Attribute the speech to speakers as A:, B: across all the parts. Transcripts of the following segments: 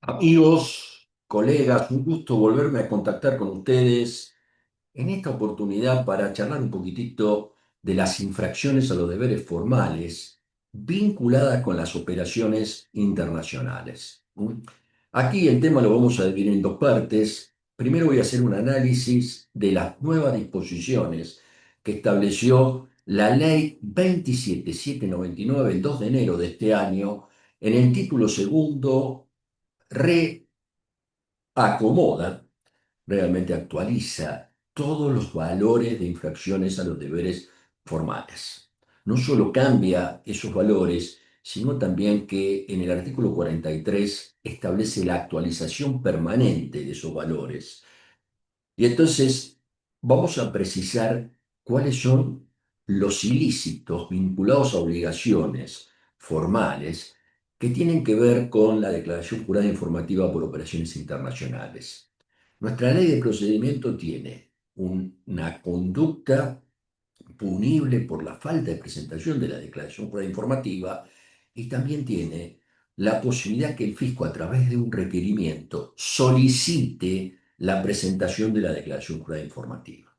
A: Amigos, colegas, un gusto volverme a contactar con ustedes en esta oportunidad para charlar un poquitito de las infracciones a los deberes formales vinculadas con las operaciones internacionales. Aquí el tema lo vamos a dividir en dos partes. Primero voy a hacer un análisis de las nuevas disposiciones que estableció la Ley 27799 el 2 de enero de este año en el título segundo reacomoda, realmente actualiza todos los valores de infracciones a los deberes formales. No solo cambia esos valores, sino también que en el artículo 43 establece la actualización permanente de esos valores. Y entonces vamos a precisar cuáles son los ilícitos vinculados a obligaciones formales que tienen que ver con la declaración jurada informativa por operaciones internacionales. Nuestra ley de procedimiento tiene una conducta punible por la falta de presentación de la declaración jurada informativa y también tiene la posibilidad que el fisco a través de un requerimiento solicite la presentación de la declaración jurada informativa.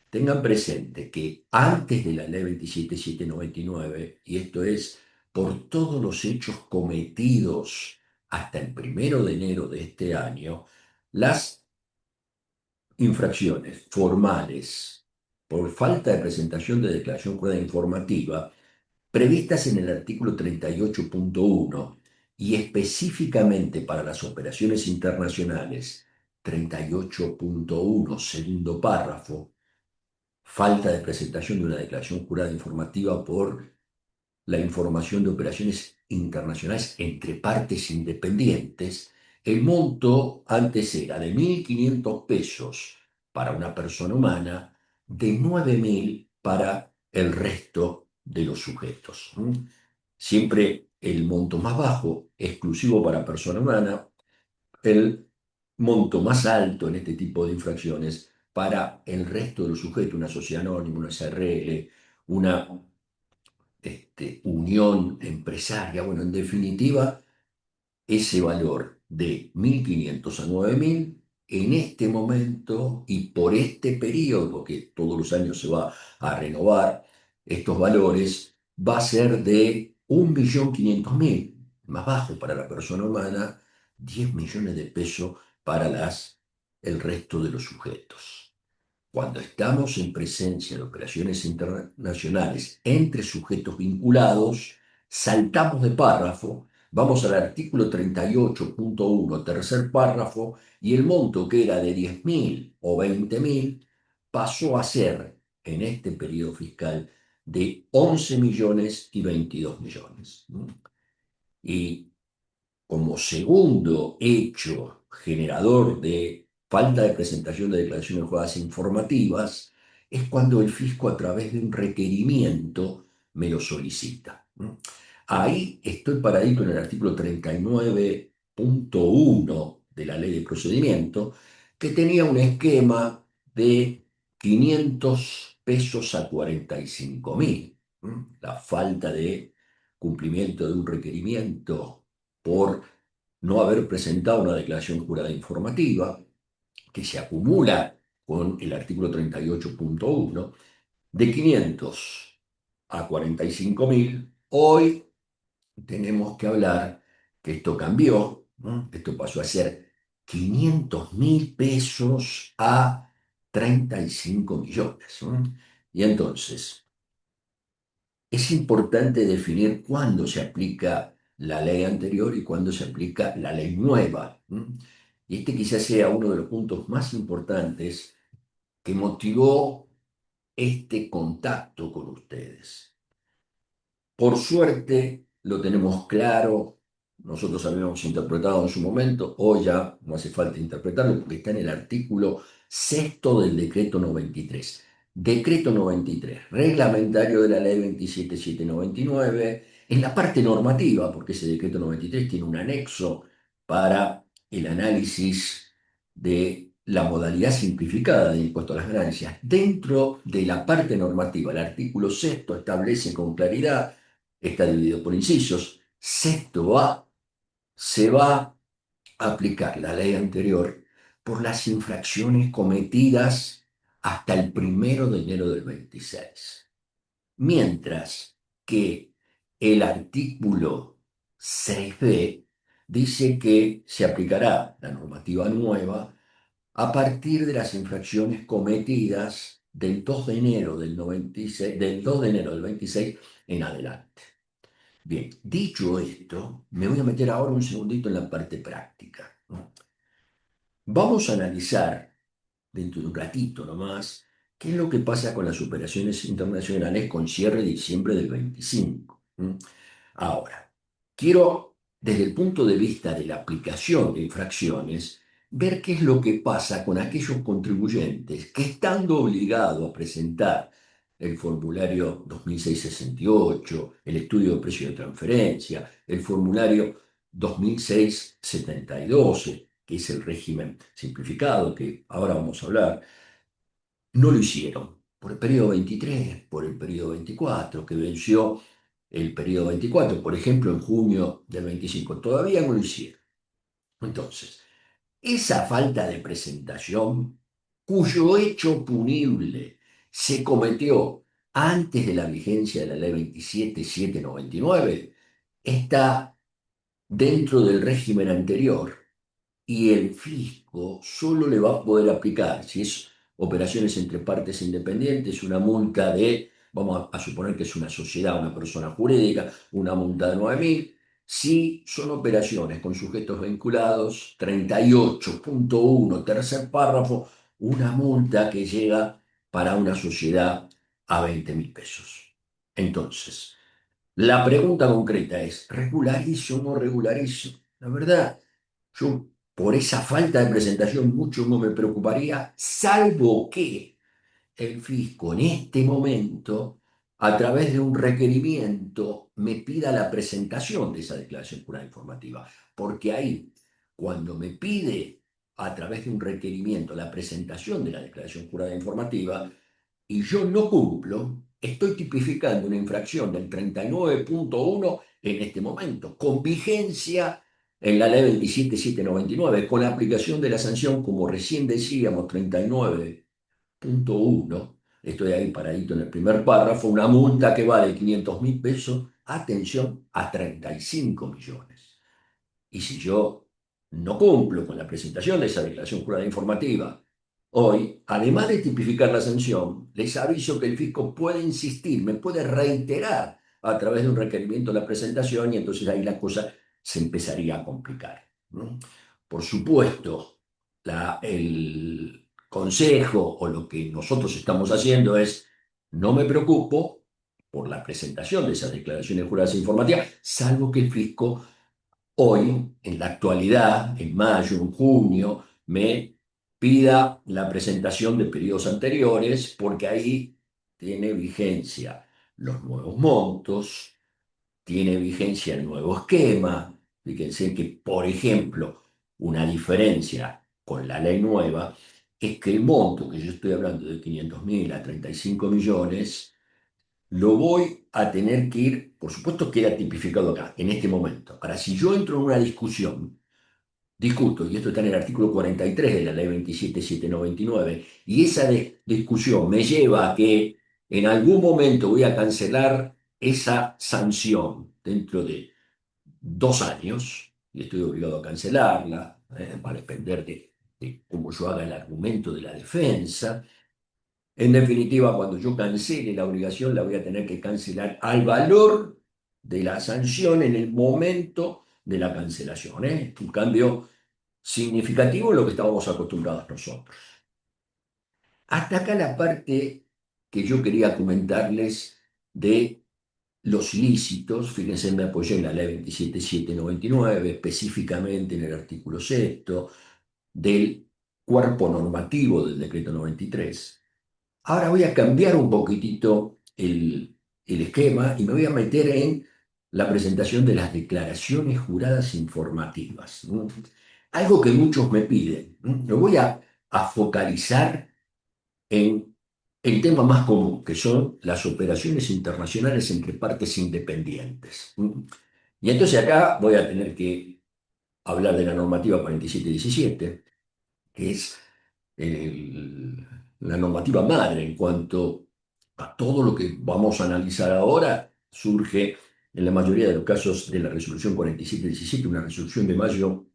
A: Tengan presente que antes de la ley 27799, y esto es por todos los hechos cometidos hasta el 1 de enero de este año, las infracciones formales por falta de presentación de declaración jurada informativa previstas en el artículo 38.1 y específicamente para las operaciones internacionales 38.1 segundo párrafo, falta de presentación de una declaración jurada informativa por la información de operaciones internacionales entre partes independientes, el monto antes era de 1.500 pesos para una persona humana, de 9.000 para el resto de los sujetos. Siempre el monto más bajo, exclusivo para persona humana, el monto más alto en este tipo de infracciones para el resto de los sujetos, una sociedad anónima, una SRL, una unión empresaria. Bueno, en definitiva, ese valor de 1.500 a 9.000 en este momento y por este periodo, que todos los años se va a renovar estos valores, va a ser de 1.500.000, más bajo para la persona humana, 10 millones de pesos para el resto de los sujetos. Cuando estamos en presencia de operaciones internacionales entre sujetos vinculados, saltamos de párrafo, vamos al artículo 38.1, tercer párrafo, y el monto que era de 10.000 o 20.000 pasó a ser, en este periodo fiscal, de 11 millones y 22 millones. Y como segundo hecho generador de falta de presentación de declaraciones juradas informativas, es cuando el fisco a través de un requerimiento me lo solicita. Ahí estoy paradito en el artículo 39.1 de la ley de procedimiento, que tenía un esquema de 500 pesos a 45.000. La falta de cumplimiento de un requerimiento por no haber presentado una declaración jurada informativa, que se acumula con el artículo 38.1, de 500 a 45.000, hoy tenemos que hablar que esto cambió, ¿no? Esto pasó a ser 500.000 pesos a 35 millones. ¿No? Y entonces, es importante definir cuándo se aplica la ley anterior y cuándo se aplica la ley nueva. Y este quizás sea uno de los puntos más importantes que motivó este contacto con ustedes. Por suerte lo tenemos claro, nosotros habíamos interpretado en su momento, hoy ya no hace falta interpretarlo porque está en el artículo sexto del decreto 93. Decreto 93, reglamentario de la ley 27799, en la parte normativa, porque ese decreto 93 tiene un anexo para el análisis de la modalidad simplificada del impuesto a las ganancias. Dentro de la parte normativa, el artículo sexto establece con claridad, está dividido por incisos. Sexto A se va aplicar la ley anterior por las infracciones cometidas hasta el 1 de enero del 26. Mientras que el artículo 6b dice que se aplicará la normativa nueva a partir de las infracciones cometidas del 2 de enero del 96, del 2 de enero del 26 en adelante. Bien, dicho esto, me voy a meter ahora un segundito en la parte práctica, ¿no? Vamos a analizar, dentro de un ratito nomás, qué es lo que pasa con las operaciones internacionales con cierre de diciembre del 25. ¿M? Ahora, quiero, desde el punto de vista de la aplicación de infracciones, ver qué es lo que pasa con aquellos contribuyentes que, estando obligados a presentar el formulario 2668, el estudio de precio de transferencia, el formulario 2672, que es el régimen simplificado que ahora vamos a hablar, no lo hicieron por el periodo 23, por el periodo 24, que venció el periodo 24, por ejemplo, en junio del 25. Todavía no lo hicieron. Entonces, esa falta de presentación, cuyo hecho punible se cometió antes de la vigencia de la ley 27799, está dentro del régimen anterior y el fisco solo le va a poder aplicar, si es operaciones entre partes independientes, una multa de, vamos a suponer que es una sociedad, una persona jurídica, una multa de 9.000. Si son operaciones con sujetos vinculados, 38.1, tercer párrafo, una multa que llega para una sociedad a 20.000 pesos. Entonces, la pregunta concreta es, ¿regularizo o no regularizo? La verdad, yo por esa falta de presentación mucho no me preocuparía, salvo que el fisco en este momento, a través de un requerimiento, me pida la presentación de esa declaración jurada informativa. Porque ahí, cuando me pide a través de un requerimiento la presentación de la declaración jurada informativa, y yo no cumplo, estoy tipificando una infracción del 39.1 en este momento, con vigencia en la ley 27799, con la aplicación de la sanción, como recién decíamos, 39.1, estoy ahí paradito en el primer párrafo, una multa que va de 500.000 pesos, atención, a 35 millones. Y si yo no cumplo con la presentación de esa declaración jurada informativa, hoy, además de tipificar la sanción, les aviso que el fisco puede insistir, me puede reiterar a través de un requerimiento la presentación y entonces ahí la cosa se empezaría a complicar, ¿no? Por supuesto, el consejo o lo que nosotros estamos haciendo es, no me preocupo por la presentación de esas declaraciones juradas informativas, salvo que el fisco hoy, en la actualidad, en mayo, en junio, me pida la presentación de periodos anteriores, porque ahí tiene vigencia los nuevos montos, tiene vigencia el nuevo esquema. Fíjense que, por ejemplo, una diferencia con la ley nueva es que el monto que yo estoy hablando de 500.000 a 35 millones lo voy a tener que ir, por supuesto queda tipificado acá, en este momento. Ahora, si yo entro en una discusión, discuto, y esto está en el artículo 43 de la ley 27799, y esa discusión me lleva a que en algún momento voy a cancelar esa sanción dentro de 2 años, y estoy obligado a cancelarla, va a depender de cómo yo haga el argumento de la defensa. En definitiva, cuando yo cancele la obligación, la voy a tener que cancelar al valor de la sanción en el momento de la cancelación, ¿eh? Un cambio significativo en lo que estábamos acostumbrados nosotros. Hasta acá la parte que yo quería comentarles de los ilícitos. Fíjense, me apoyé en la ley 27799, específicamente en el artículo sexto del cuerpo normativo del decreto 93. Ahora voy a cambiar un poquitito el esquema y me voy a meter en la presentación de las declaraciones juradas informativas, ¿no? Algo que muchos me piden, ¿no? Lo voy a focalizar en el tema más común, que son las operaciones internacionales entre partes independientes, ¿no? Y entonces acá voy a tener que hablar de la normativa 4717, que es la normativa madre en cuanto a todo lo que vamos a analizar ahora, surge en la mayoría de los casos de la resolución 4717, una resolución de mayo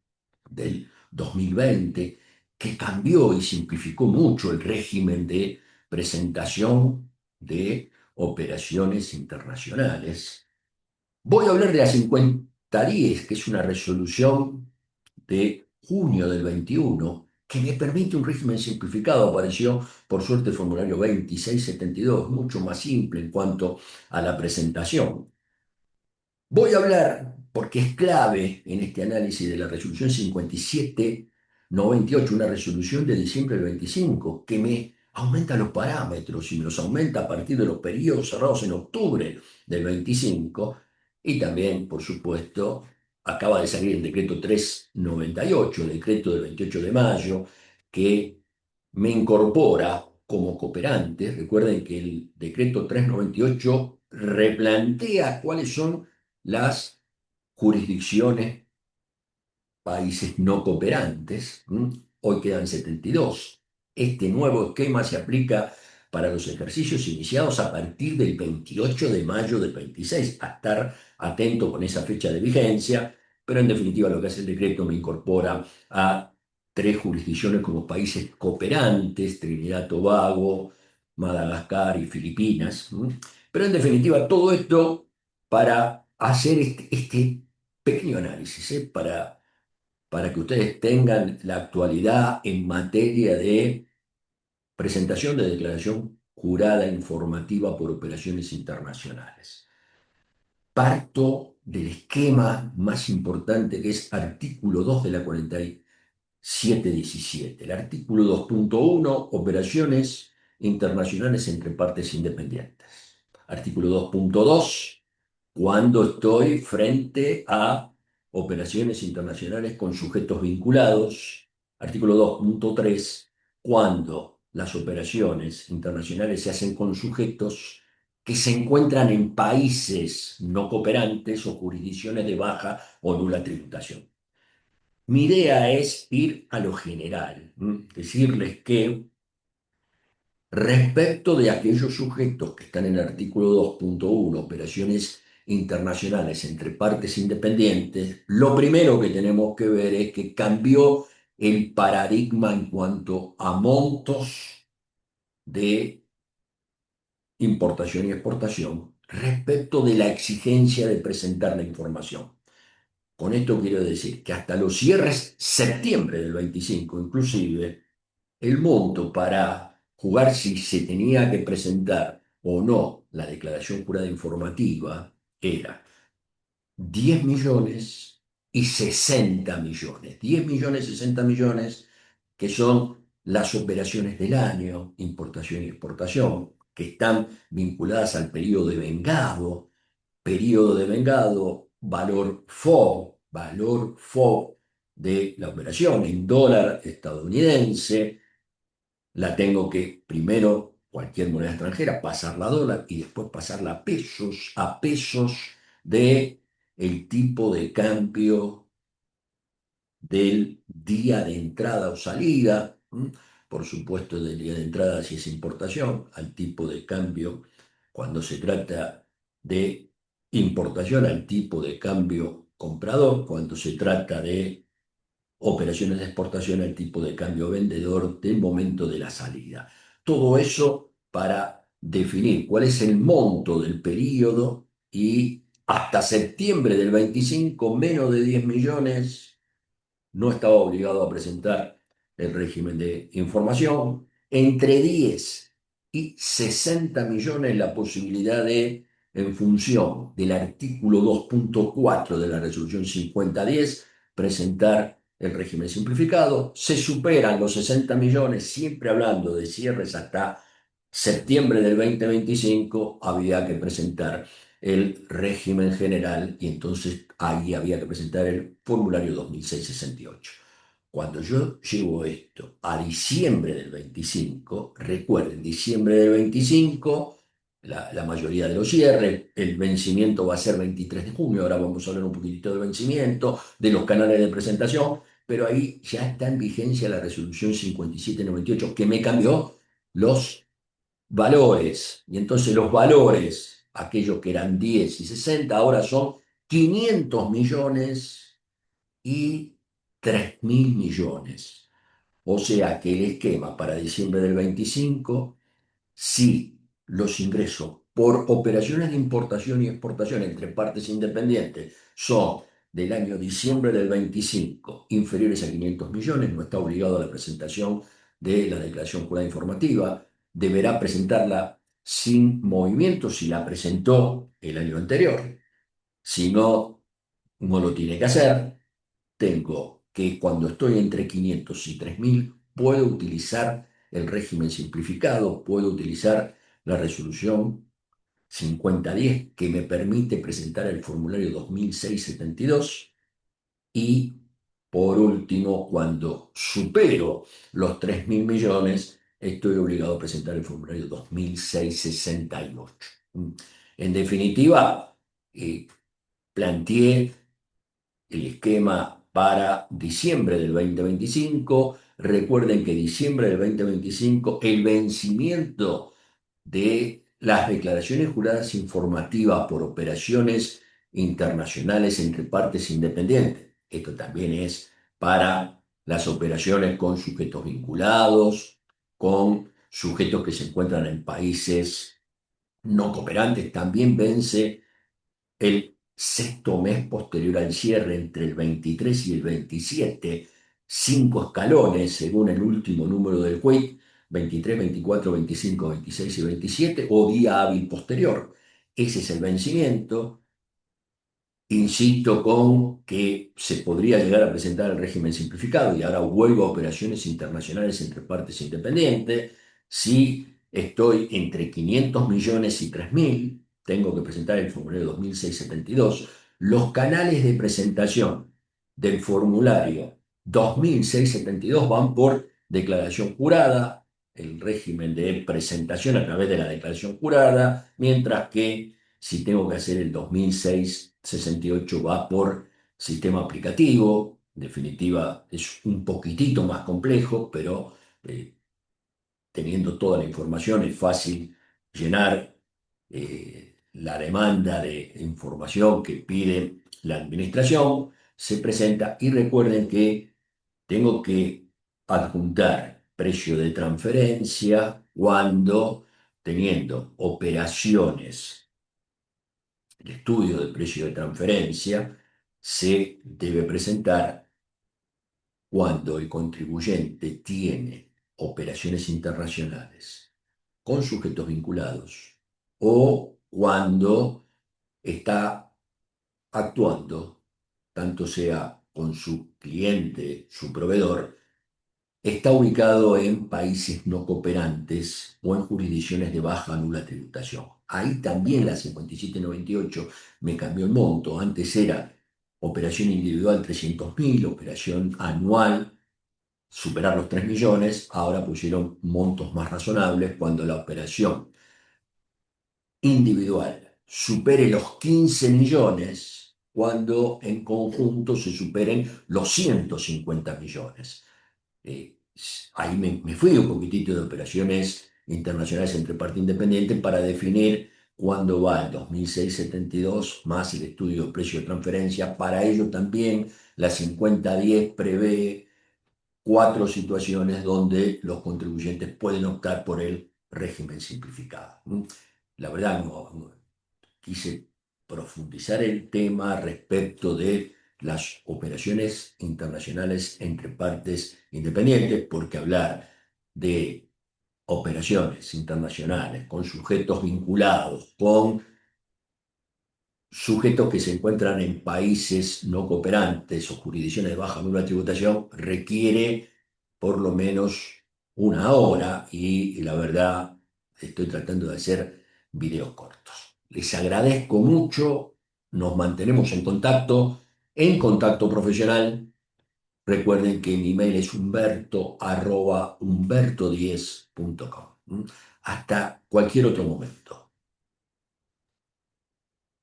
A: del 2020, que cambió y simplificó mucho el régimen de presentación de operaciones internacionales. Voy a hablar de la 5010, que es una resolución de junio del 21, que me permite un régimen simplificado. Apareció, por suerte, el formulario 2672, mucho más simple en cuanto a la presentación. Voy a hablar, porque es clave en este análisis, de la resolución 5798, una resolución de diciembre del 25, que me aumenta los parámetros y me los aumenta a partir de los periodos cerrados en octubre del 25, y también, por supuesto, acaba de salir el decreto 398, el decreto del 28 de mayo, que me incorpora como cooperante. Recuerden que el decreto 398 replantea cuáles son las jurisdicciones, países no cooperantes. Hoy quedan 72. Este nuevo esquema se aplica para los ejercicios iniciados a partir del 28 de mayo del 26. A estar atento con esa fecha de vigencia, pero en definitiva lo que hace el decreto me incorpora a tres jurisdicciones como países cooperantes: Trinidad, Tobago, Madagascar y Filipinas. Pero en definitiva todo esto para hacer este pequeño análisis, para que ustedes tengan la actualidad en materia de presentación de declaración jurada informativa por operaciones internacionales. Parto del esquema más importante, que es artículo 2 de la 4717. El artículo 2.1, operaciones internacionales entre partes independientes. Artículo 2.2, cuando estoy frente a operaciones internacionales con sujetos vinculados. Artículo 2.3, cuando las operaciones internacionales se hacen con sujetos que se encuentran en países no cooperantes o jurisdicciones de baja o nula tributación. Mi idea es ir a lo general, decirles que respecto de aquellos sujetos que están en el artículo 2.1, operaciones internacionales entre partes independientes, lo primero que tenemos que ver es que cambió el paradigma en cuanto a montos de importación y exportación respecto de la exigencia de presentar la información. Con esto quiero decir que hasta los cierres septiembre del 25, inclusive, el monto para jugar si se tenía que presentar o no la declaración jurada informativa era 10 millones y 60 millones. 10 millones, 60 millones, que son las operaciones del año, importación y exportación, que están vinculadas al periodo de vengado, valor FO de la operación en dólar estadounidense. La tengo que primero, cualquier moneda extranjera, pasarla a dólar y después pasarla a pesos de el tipo de cambio del día de entrada o salida. Por supuesto, del día de entrada si es importación, al tipo de cambio cuando se trata de importación, al tipo de cambio comprador, cuando se trata de operaciones de exportación, al tipo de cambio vendedor del momento de la salida. Todo eso para definir cuál es el monto del periodo, y hasta septiembre del 25, menos de 10 millones no estaba obligado a presentar el régimen de información. Entre 10 y 60 millones la posibilidad de, en función del artículo 2.4 de la resolución 5010, presentar el régimen simplificado. Se superan los 60 millones, siempre hablando de cierres hasta septiembre del 2025, había que presentar el régimen general, y entonces ahí había que presentar el formulario 2668. Cuando yo llevo esto a diciembre del 25, recuerden, diciembre del 25, la mayoría de los cierres. El vencimiento va a ser 23 de junio. Ahora vamos a hablar un poquitito del vencimiento, de los canales de presentación, pero ahí ya está en vigencia la resolución 5798 que me cambió los valores. Y entonces los valores, aquellos que eran 10 y 60 ahora son 500 millones y 3.000 millones. O sea que el esquema para diciembre del 25, si los ingresos por operaciones de importación y exportación entre partes independientes son del año diciembre del 25 inferiores a 500 millones, no está obligado a la presentación de la declaración jurada informativa, deberá presentarla sin movimiento si la presentó el año anterior. Si no, no lo tiene que hacer. Tengo que cuando estoy entre 500 y 3.000 puedo utilizar el régimen simplificado, puedo utilizar la resolución 5010 que me permite presentar el formulario 2672 y por último, cuando supero los 3.000 millones, estoy obligado a presentar el formulario 2668. En definitiva, planteé el esquema para diciembre del 2025. Recuerden que diciembre del 2025, el vencimiento de las declaraciones juradas informativas por operaciones internacionales entre partes independientes. Esto también es para las operaciones con sujetos vinculados, con sujetos que se encuentran en países no cooperantes. También vence el sexto mes posterior al cierre, entre el 23 y el 27, 5 escalones según el último número del CUIC, 23, 24, 25, 26 y 27, o día hábil posterior. Ese es el vencimiento. Insisto con que se podría llegar a presentar el régimen simplificado y ahora vuelvo a operaciones internacionales entre partes independientes. Si estoy entre 500 millones y 3.000, tengo que presentar el formulario 2672. Los canales de presentación del formulario 2672 van por declaración jurada, el régimen de presentación a través de la declaración jurada, mientras que si tengo que hacer el 2006-68 va por sistema aplicativo. En definitiva, es un poquitito más complejo, pero teniendo toda la información es fácil llenar la demanda de información que pide la administración. Se presenta y recuerden que tengo que adjuntar precio de transferencia cuando teniendo operaciones. El estudio del precio de transferencia se debe presentar cuando el contribuyente tiene operaciones internacionales con sujetos vinculados o cuando está actuando, tanto sea con su cliente, su proveedor, está ubicado en países no cooperantes o en jurisdicciones de baja o nula tributación. Ahí también la 5798 me cambió el monto. Antes era operación individual 300.000, operación anual superar los 3 millones. Ahora pusieron montos más razonables cuando la operación individual supere los 15 millones, cuando en conjunto se superen los 150 millones. Ahí me fui un poquitito de operaciones internacionales entre parte independiente para definir cuándo va el 2672 más el estudio de precio de transferencia. Para ello también la 5010 prevé 4 situaciones donde los contribuyentes pueden optar por el régimen simplificado. La verdad no quise profundizar el tema respecto de las operaciones internacionales entre partes independientes, porque hablar de operaciones internacionales con sujetos vinculados, con sujetos que se encuentran en países no cooperantes o jurisdicciones de baja o nula tributación, requiere por lo menos una hora y la verdad estoy tratando de hacer videos cortos. Les agradezco mucho, nos mantenemos en contacto profesional. Recuerden que mi email es humberto@humberto10.com. Hasta cualquier otro momento.